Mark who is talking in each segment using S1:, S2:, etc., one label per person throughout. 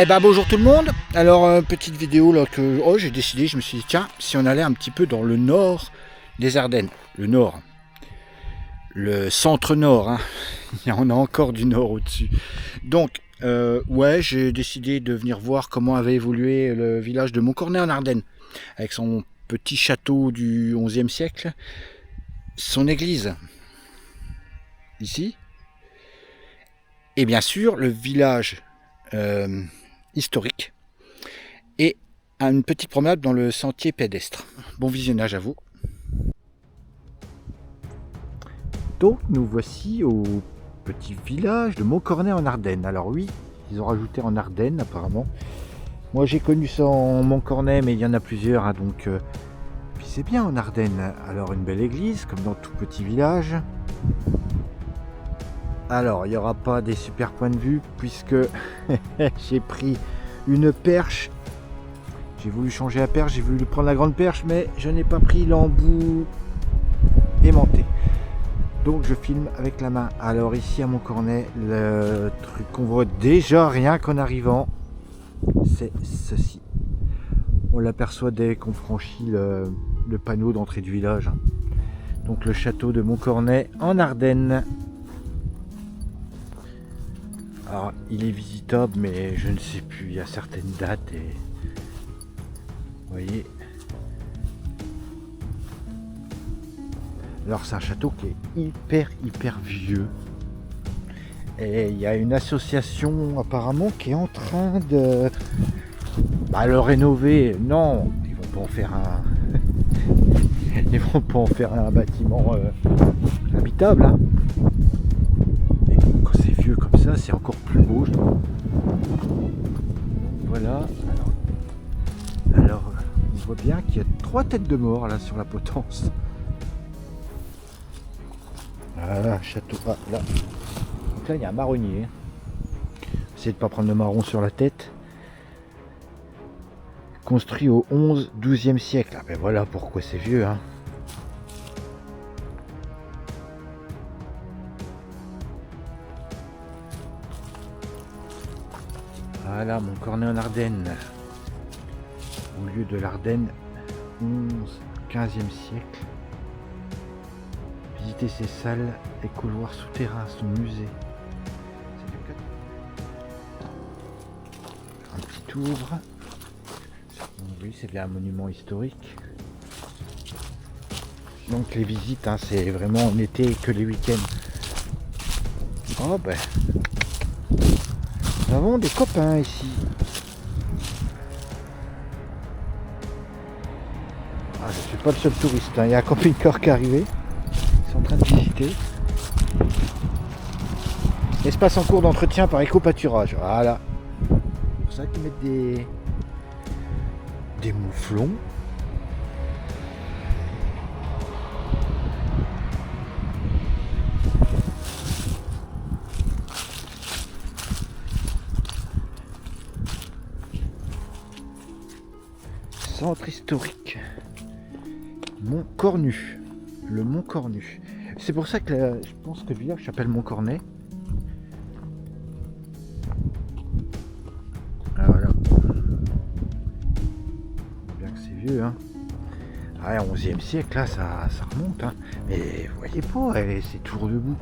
S1: Eh ben bonjour tout le monde. Alors petite vidéo là que j'ai décidé, je me suis dit tiens, si on allait un petit peu dans le nord des Ardennes, le nord, le centre-nord, hein. Il y en a encore du nord au-dessus. Donc ouais, j'ai décidé de venir voir comment avait évolué le village de Montcornet en Ardennes, avec son petit château du XIe siècle, son église ici, et bien sûr le village historique et une petite promenade dans le sentier pédestre. Bon visionnage à vous. Donc nous voici au petit village de Montcornet en Ardennes. Alors oui, ils ont rajouté en Ardennes apparemment. Moi j'ai connu ça en Montcornet, mais il y en a plusieurs, hein, donc puis c'est bien en Ardennes. Alors une belle église comme dans tout petit village. Alors il n'y aura pas des super points de vue puisque j'ai pris une perche. J'ai voulu changer la perche, j'ai voulu prendre la grande perche, mais je n'ai pas pris l'embout aimanté. Donc je filme avec la main. Alors ici à Montcornet, le truc qu'on voit déjà rien qu'en arrivant, c'est ceci. On l'aperçoit dès qu'on franchit le panneau d'entrée du village. Donc le château de Montcornet en Ardennes. Alors il est visitable, mais je ne sais plus, il y a certaines dates et... Vous voyez. Alors c'est un château qui est hyper vieux. Et il y a une association apparemment qui est en train de le rénover. Non, ils vont pas en faire un. Ils vont pas en faire un bâtiment habitable. Hein. Et quand c'est vieux comme ça, c'est encore plus beau, je trouve. Voilà. Alors on voit bien qu'il y a 3 têtes de mort là sur la potence. Voilà, château. Ah, là. Donc là, il y a un marronnier. Essayez de ne pas prendre le marron sur la tête. Construit au 11-12e siècle. Ah ben voilà pourquoi c'est vieux. Hein. Voilà, Montcornet en Ardennes. Au lieu de l'Ardenne, 11-15e siècle. Visiter ses salles et couloirs souterrains, son musée. Un petit tour. Oui, c'est bien un monument historique. Donc les visites, hein, c'est vraiment en été que les week-ends. Oh ben, nous avons des copains ici. Ah, je suis pas le seul touriste, hein. Il y a un camping-car qui est arrivé. En train de visiter. Espace en cours d'entretien par éco-pâturage. Voilà. C'est pour ça qu'ils mettent des mouflons. Centre historique. Montcornu. Le Montcornu. C'est pour ça que je pense que le village s'appelle Montcornet. Ah voilà. Bien que c'est vieux, hein. Ah, 11e siècle, là, ça remonte, hein. Mais vous voyez pas, c'est toujours debout.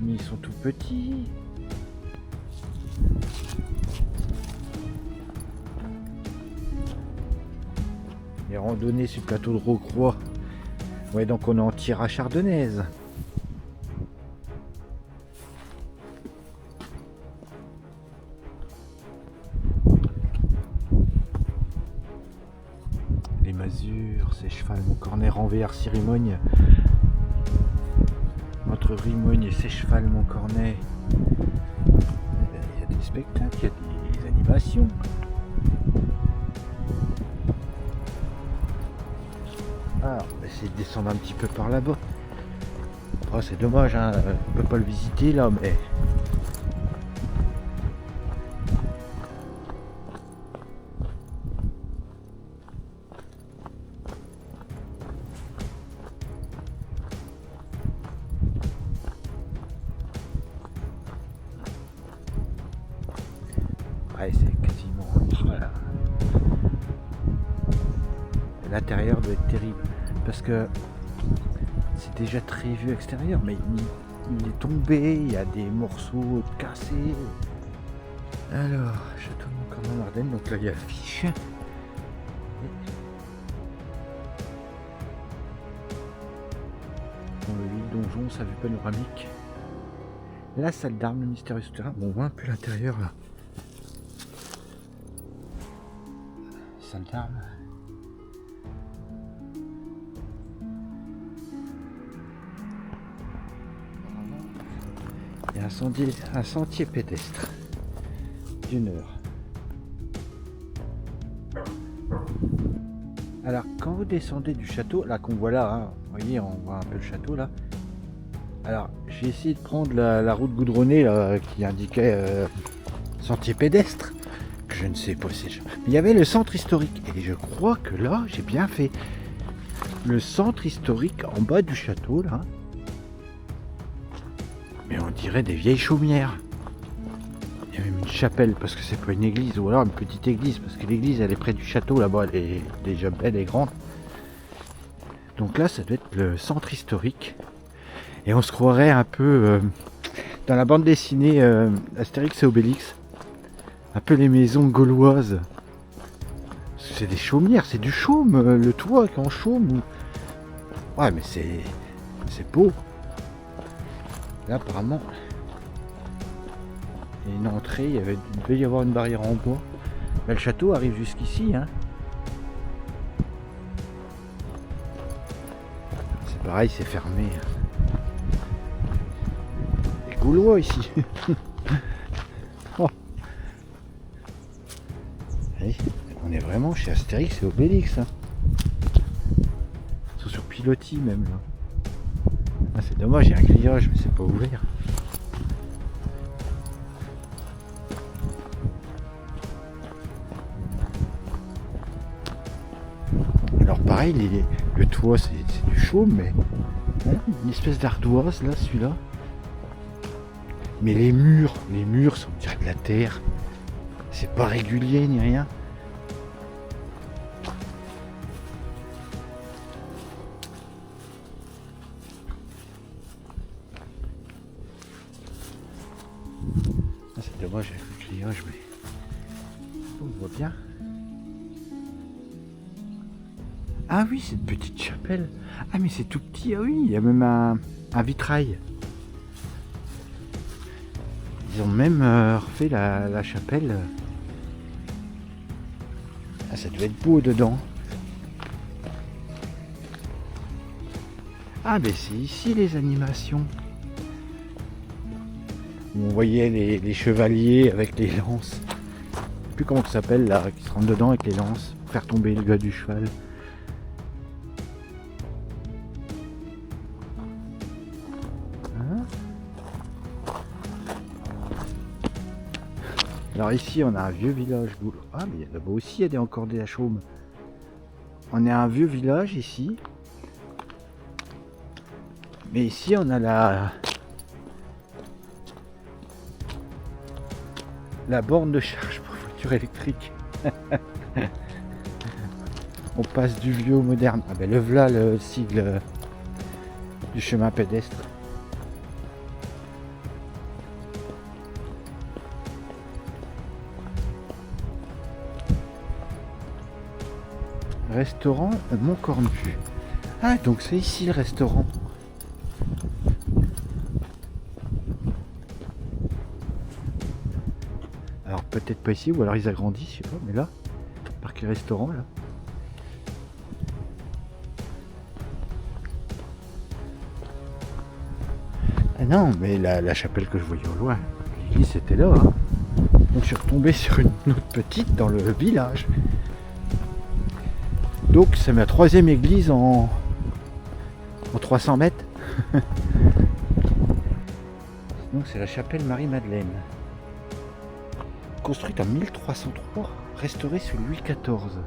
S1: Mais ils sont tout petits. Les randonnées sur le plateau de Rocroi. Ouais, donc on est en Tira chardonnaise. Les masures, c'est cheval, Montcornet, Ranvière, Sirimogne. Entre Rimogne et Sècheval, Montcornet. Il y a des spectacles, il y a des animations. Alors, on va essayer de descendre un petit peu par là-bas. Oh, c'est dommage, hein, on peut pas le visiter là, mais... Ouais, c'est quasiment... Voilà. L'intérieur doit être terrible. Parce que c'est déjà très vieux extérieur, mais il est tombé, il y a des morceaux cassés. Alors, château de Montcornet-Ardenne, donc là il y a l'affiche. Dans le vide donjon, sa vue panoramique. La salle d'armes, le mystérieux souterrain. Bon, on voit un peu l'intérieur là. Salle d'armes. Il y a un sentier pédestre d'1 heure. Alors quand vous descendez du château, là qu'on voit là, hein, vous voyez, on voit un peu le château là. Alors j'ai essayé de prendre la route goudronnée là, qui indiquait sentier pédestre, que je ne sais pas si mais il y avait le centre historique et je crois que là j'ai bien fait. Le centre historique en bas du château là. Mais on dirait des vieilles chaumières. Il y a même une chapelle parce que c'est pas une église, ou alors une petite église parce que l'église elle est près du château là-bas, elle est déjà belle et grande. Donc là ça doit être le centre historique et on se croirait un peu dans la bande dessinée Astérix et Obélix, un peu les maisons gauloises. C'est des chaumières, c'est du chaume, le toit qui est en chaume. Ouais mais c'est beau. Là apparemment il y a une entrée, il devait y avoir une barrière en bois. Mais le château arrive jusqu'ici, hein. C'est pareil, c'est fermé. Les Gaulois ici. Oh. Allez, on est vraiment chez Astérix et Obélix. Hein. Ils sont sur pilotis même là. Ah, c'est dommage, il y a un grillage mais c'est pas ouvert. Alors pareil, le toit c'est du chaume, mais hein, une espèce d'ardoise là, celui-là. Mais les murs sont on dirait de la terre. C'est pas régulier ni rien. Ah, c'est dommage avec le grillage, mais on voit bien. Ah oui, c'est une petite chapelle. Ah mais c'est tout petit, ah oui, il y a même un vitrail. Ils ont même refait la chapelle. Ah, ça devait être beau dedans. Ah mais c'est ici les animations. On voyait les chevaliers avec les lances. Je sais plus comment ça s'appelle là, qui se rentrent dedans avec les lances pour faire tomber le gars du cheval. Alors ici on a un vieux village. Ah mais là-bas aussi il y a encore des chaumes. On est un vieux village ici. Mais ici on a la borne de charge pour voiture électrique. On passe du vieux au moderne. Ah ben le voilà le sigle du chemin pédestre. Restaurant Montcornu. Ah donc c'est ici le restaurant. Alors peut-être pas ici ou alors ils agrandissent, je sais pas, mais là, parc et restaurant là. Ah non, mais la chapelle que je voyais au loin, l'église c'était là. Hein. Donc je suis retombé sur une autre petite dans le village. Donc c'est ma troisième église en 300 mètres. Donc c'est la chapelle Marie-Madeleine. Construite en 1303, restaurée sous Louis XIV.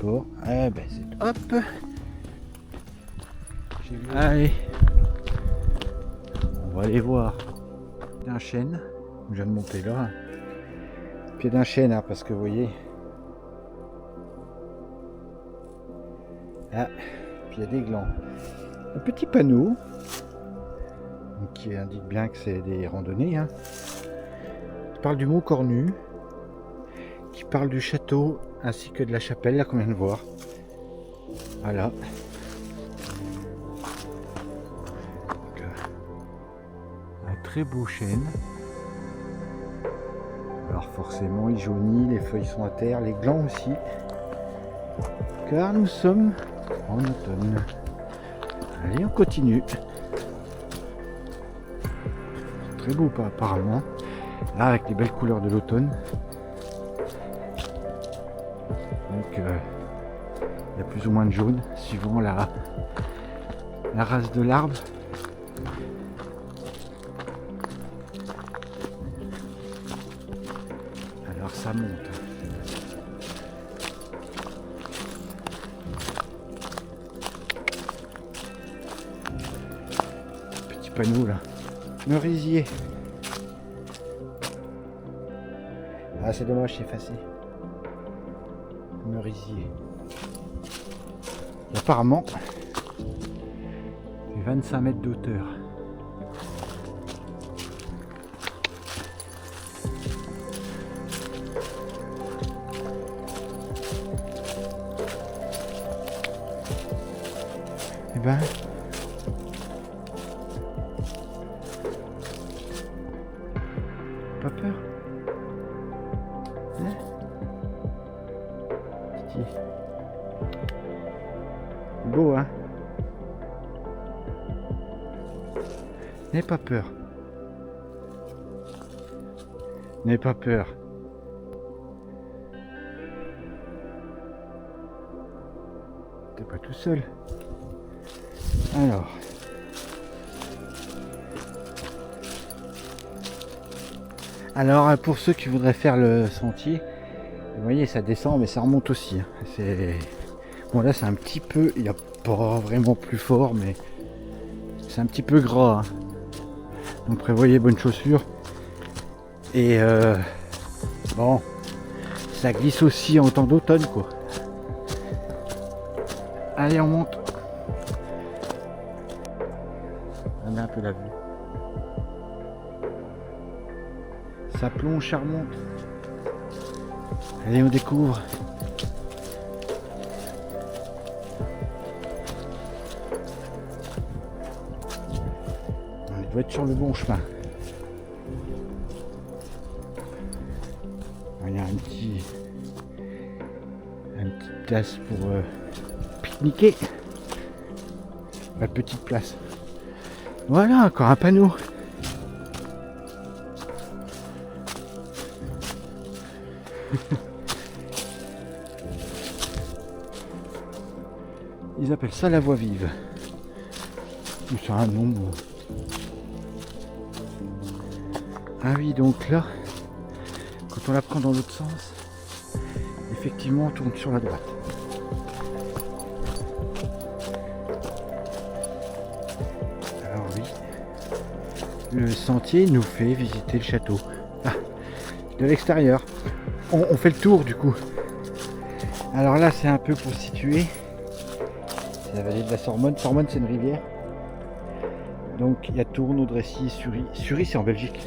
S1: d'accord. Ah ben c'est hop. Allez. On va aller voir. Un chêne. Je viens de monter là. Pied d'un chêne, hein, parce que vous voyez. Ah, puis il y a des glands. Un petit panneau qui indique bien que c'est des randonnées. Hein, qui parle du mont Cornu, qui parle du château ainsi que de la chapelle là qu'on vient de voir. Voilà. Donc, un très beau chêne. Alors forcément il jaunit, les feuilles sont à terre, les glands aussi. Car nous sommes en automne. Allez, on continue. Très beau apparemment. Là avec les belles couleurs de l'automne. Donc il y a plus ou moins de jaune suivant la race de l'arbre. Alors ça monte. Petit panneau là. Merisier. Ah c'est dommage, c'est effacé. Merisier. Et apparemment, c'est 25 mètres d'auteur. Et ben, pas peur. Hein? Titi. Beau, hein? N'aie pas peur. N'aie pas peur. T'es pas tout seul. Alors pour ceux qui voudraient faire le sentier, vous voyez ça descend mais ça remonte aussi. C'est bon là c'est un petit peu, il n'y a pas vraiment plus fort mais c'est un petit peu gras. Donc prévoyez bonnes chaussures. Et bon, ça glisse aussi en temps d'automne quoi. Allez on monte. On a un peu la vue. Ça plonge, ça remonte. Allez, on découvre. On doit être sur le bon chemin. Il y a une petite place pour pique-niquer. La petite place. Voilà, encore un panneau. Ils appellent ça la voie vive. Ou ça a un nom. Ah oui, donc là, quand on la prend dans l'autre sens, effectivement on tourne sur la droite. Alors oui, le sentier nous fait visiter le château. Ah, de l'extérieur. On fait le tour du coup. Alors là c'est un peu pour situer. C'est la vallée de la Sormonne. Sormonne c'est une rivière. Donc il y a Tourne, Audrecy, Sury. Sury c'est en Belgique.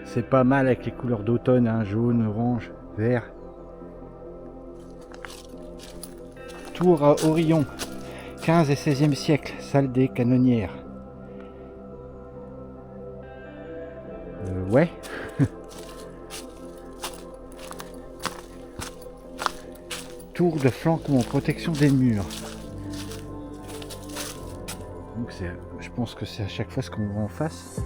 S1: C'est pas mal avec les couleurs d'automne, hein, jaune, orange, vert. Tour à Orillon, 15 et 16e siècle, salle des canonnières. Ouais. Tour de flanquement, protection des murs. Donc je pense que c'est à chaque fois ce qu'on voit en face.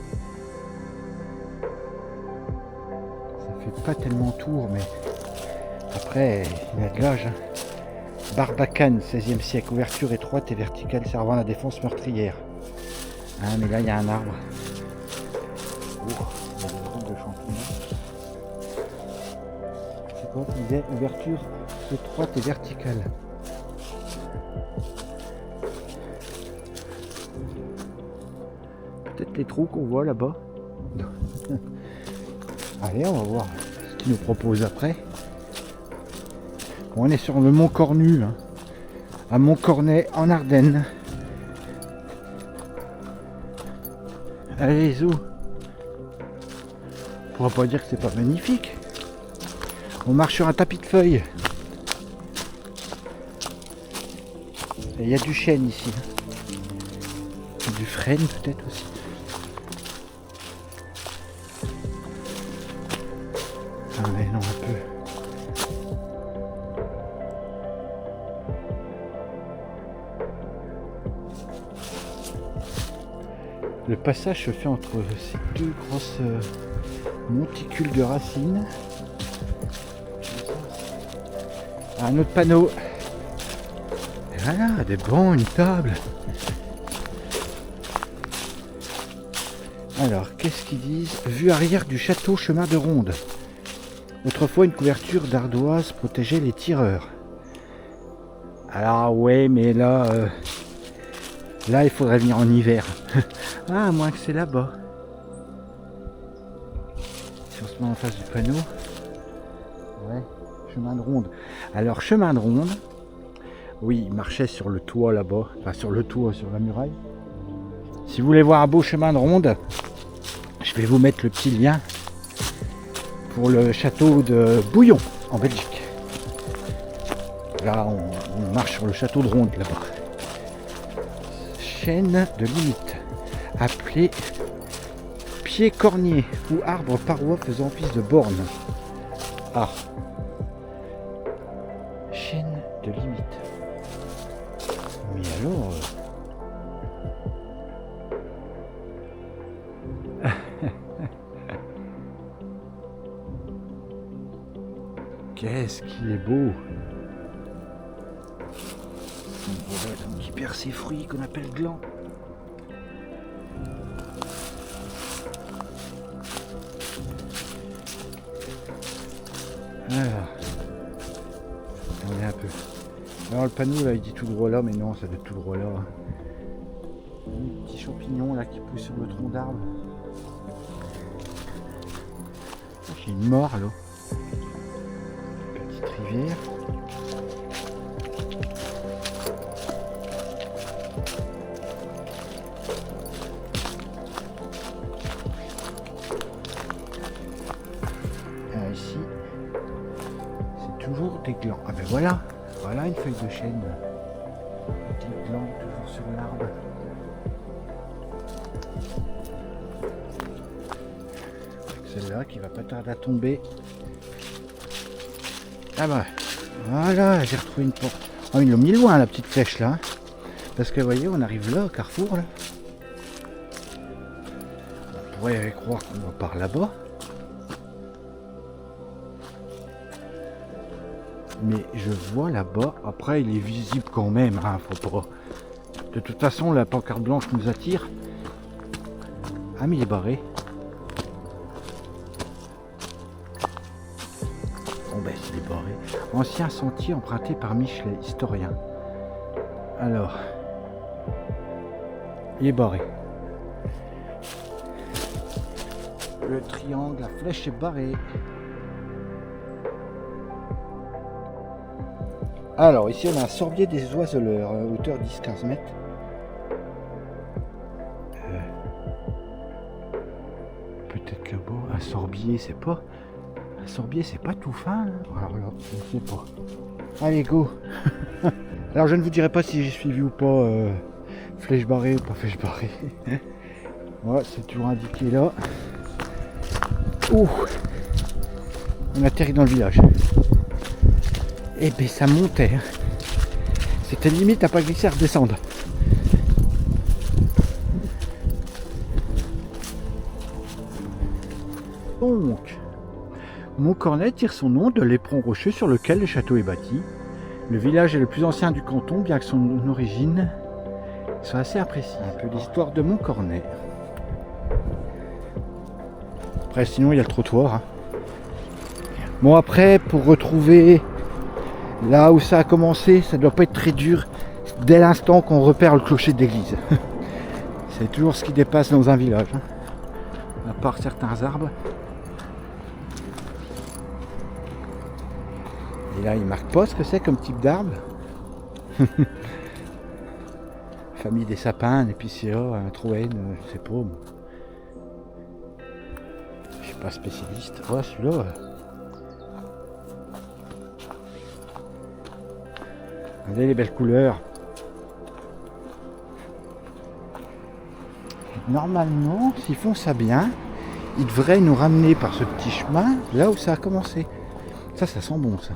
S1: Ça fait pas tellement tour, mais après il y a de l'âge. Barbacane, 16e siècle, ouverture étroite et verticale servant à la défense meurtrière. Ah mais là il y a un arbre. Oh. porte disait ouverture étroite et verticale. Peut-être les trous qu'on voit là-bas. Allez, on va voir ce qu'il nous propose après. Bon, on est sur le mont Cornu, hein, à Montcornet en Ardennes. Allez, Zou. On pourra pas dire que c'est pas magnifique. On marche sur un tapis de feuilles. Et il y a du chêne ici. Du frêne peut-être aussi. Ah mais non, un peu. Le passage se fait entre ces deux grosses monticules de racines. Un autre panneau. Et voilà, des bancs, une table. Alors, qu'est-ce qu'ils disent? Vue arrière du château chemin de ronde. Autrefois, une couverture d'ardoise protégeait les tireurs. Alors, ouais, mais là, il faudrait venir en hiver. Ah, à moins que c'est là-bas. Si on se met en face du panneau. Ouais, chemin de ronde. Alors, chemin de ronde. Oui, il marchait sur le toit là-bas. Enfin, sur le toit, sur la muraille. Si vous voulez voir un beau chemin de ronde, je vais vous mettre le petit lien pour le château de Bouillon, en Belgique. Là, on marche sur le château de Ronde, là-bas. Chaîne de limite, appelée pied cornier ou arbre paroi faisant office de borne. Ah. Chaîne de limite. Mais alors... Qu'est-ce qu'il est beau! Voilà qui perd ses fruits qu'on appelle glands. Alors, on est un peu. Alors le panneau là il dit tout droit là, mais non, ça doit être tout droit là. Un petit champignon là qui pousse sur le tronc d'arbre. J'ai une mort là. Petite rivière. Alors ici, c'est toujours des glands. Ah ben voilà, voilà une feuille de chêne. Petit gland toujours sur l'arbre. Celle-là qui va pas tarder à tomber. Ah bah voilà, j'ai retrouvé une porte. Oh, ils l'ont mis loin la petite flèche là. Parce que vous voyez, on arrive là au carrefour là. On pourrait croire qu'on va par là-bas. Mais je vois là-bas, après il est visible quand même, hein, faut pas. De toute façon la pancarte blanche nous attire. Ah mais il est barré. Bon ben il est barré. Ancien sentier emprunté par Michelet, historien. Alors, il est barré. Le triangle, la flèche est barrée. Alors ici on a un sorbier des oiseleurs, hauteur 10-15 mètres. Peut-être là-bas, un sorbier c'est pas... Un sorbier c'est pas tout fin. Alors là, je ne sais pas. Allez go. Alors je ne vous dirai pas si j'ai suivi ou pas flèche barrée ou pas flèche barrée. Voilà, c'est toujours indiqué là. Ouh, on atterrit dans le village. Et ben ça montait. Hein. C'était limite à pas glisser à redescendre. Donc, Montcornet tire son nom de l'éperon rocheux sur lequel le château est bâti. Le village est le plus ancien du canton, bien que son origine soit assez imprécise. Un peu l'histoire de Montcornet. Après, sinon, il y a le trottoir. Hein. Bon, après, pour retrouver là où ça a commencé, ça doit pas être très dur dès l'instant qu'on repère le clocher d'église. C'est toujours ce qui dépasse dans un village, hein. À part certains arbres. Et là, il marque pas ce que c'est comme type d'arbre. Famille des sapins, un épicéa, un troène, je sais pas. Je suis pas spécialiste. Oh, celui-là. Regardez les belles couleurs. Normalement, s'ils font ça bien, ils devraient nous ramener par ce petit chemin là où ça a commencé. Ça sent bon, ça.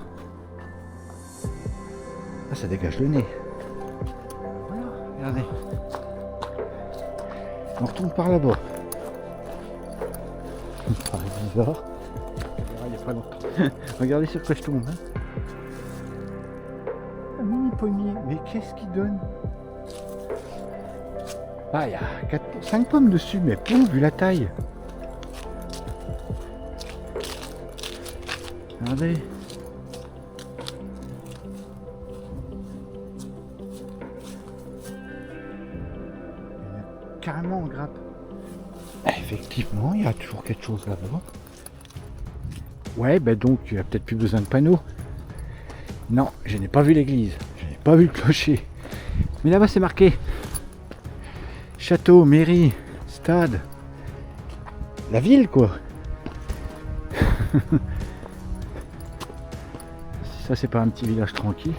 S1: Ah, ça dégage le nez. Voilà, regardez. On retourne par là-bas. Ça me paraît bizarre. Il n'y a pas longtemps. Regardez sur quoi je tombe. Hein. Un mini pommier. Mais qu'est-ce qu'il donne? Ah, il y a 5 pommes dessus, mais bon, vu la taille. Regardez. Carrément en grappe. Effectivement, il y a toujours quelque chose là-bas. Ouais, ben donc, il n'y a peut-être plus besoin de panneaux. Non, je n'ai pas vu l'église. Je n'ai pas vu le clocher. Mais là-bas, c'est marqué. Château, mairie, stade. La ville, quoi. Ça, c'est pas un petit village tranquille.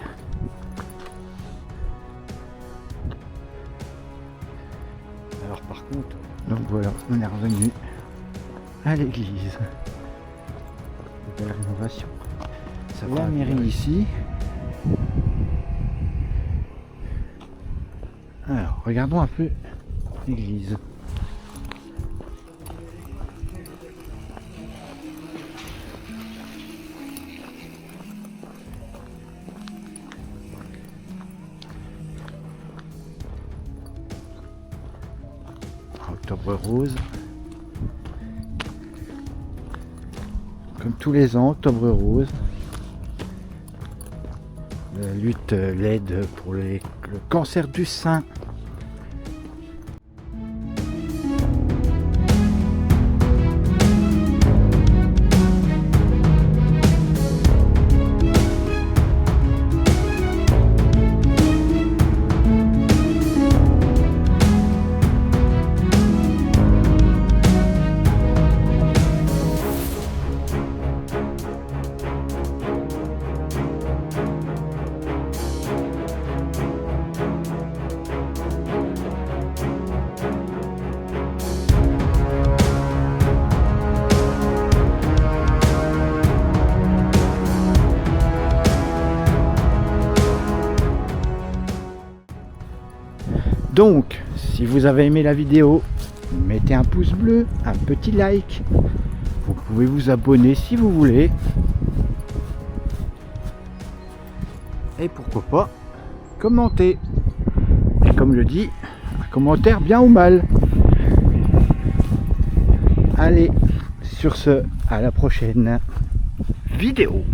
S1: Alors, par contre, donc voilà, on est revenu à l'église. Belle rénovation. Ça va, la mairie ici. Alors, regardons un peu l'église. Octobre rose. Comme tous les ans, octobre rose. La lutte l'aide pour le cancer du sein. Donc, si vous avez aimé la vidéo, mettez un pouce bleu, un petit like. Vous pouvez vous abonner si vous voulez. Et pourquoi pas, commenter. Et comme je dis, un commentaire bien ou mal. Allez, sur ce, à la prochaine vidéo.